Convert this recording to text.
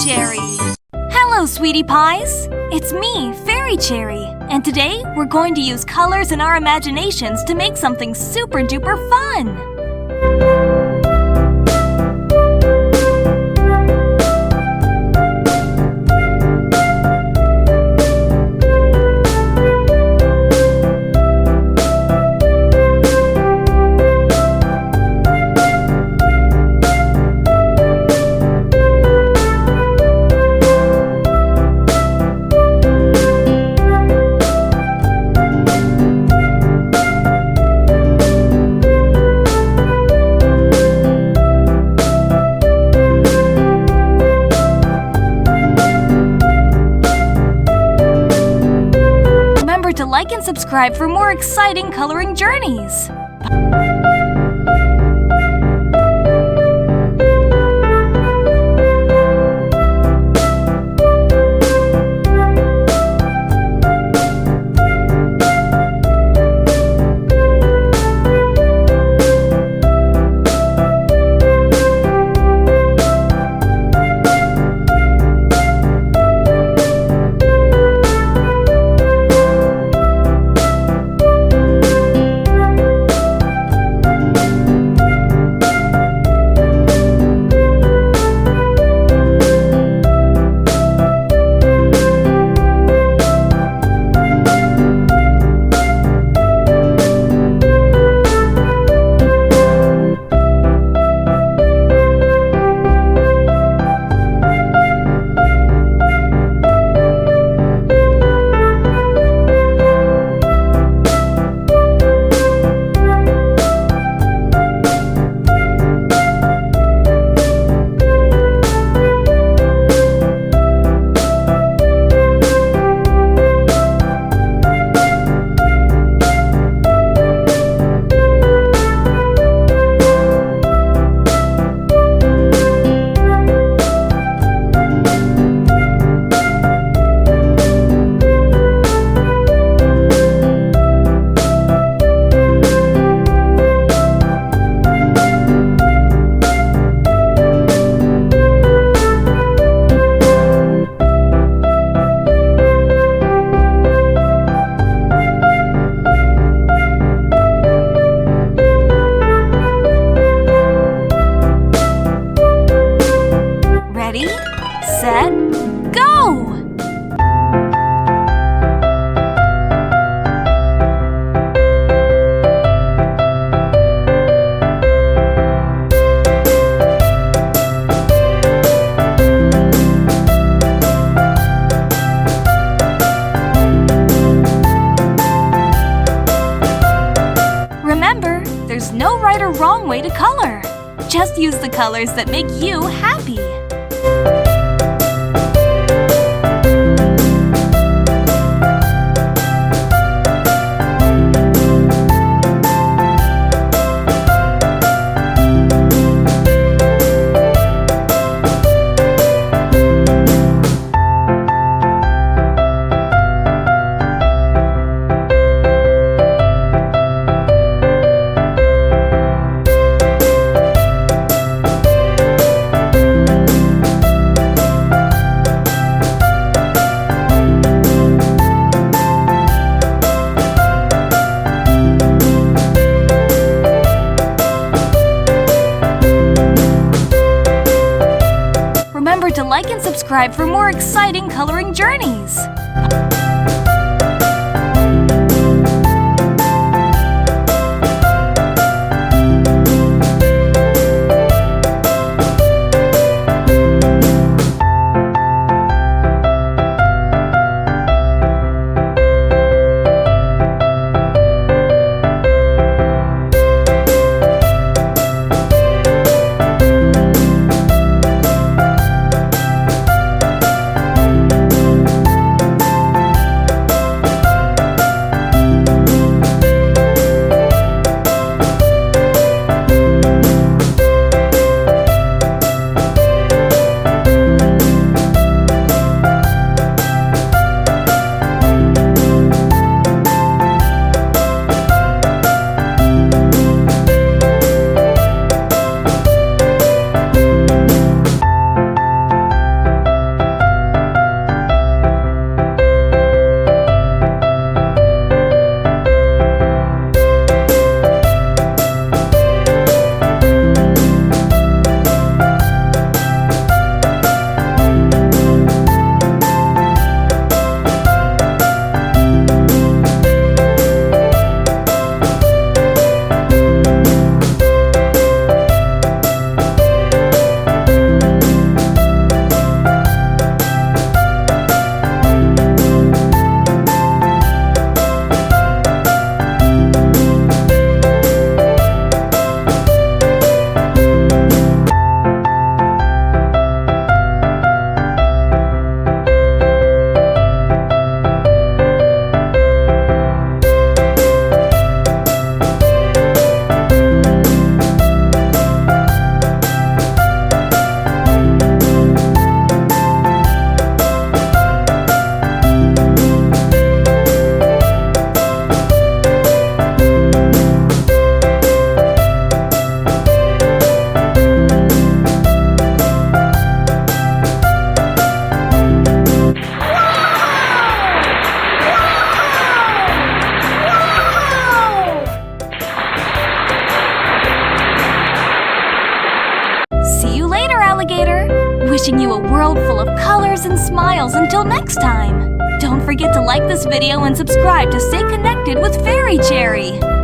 Cherry. Hello, sweetie pies. It's me, Fairy Cherry, and today we're going to use colors in our imaginations to make something super duper fun. Like and subscribe for more exciting coloring journeys. There's no right or wrong way to color. Just use the colors that make you happy. Remember to like and subscribe for more exciting coloring journeys. wishing you a world full of colors and smiles until next time. Don't forget to like this video and subscribe to stay connected with Fairy Cherry.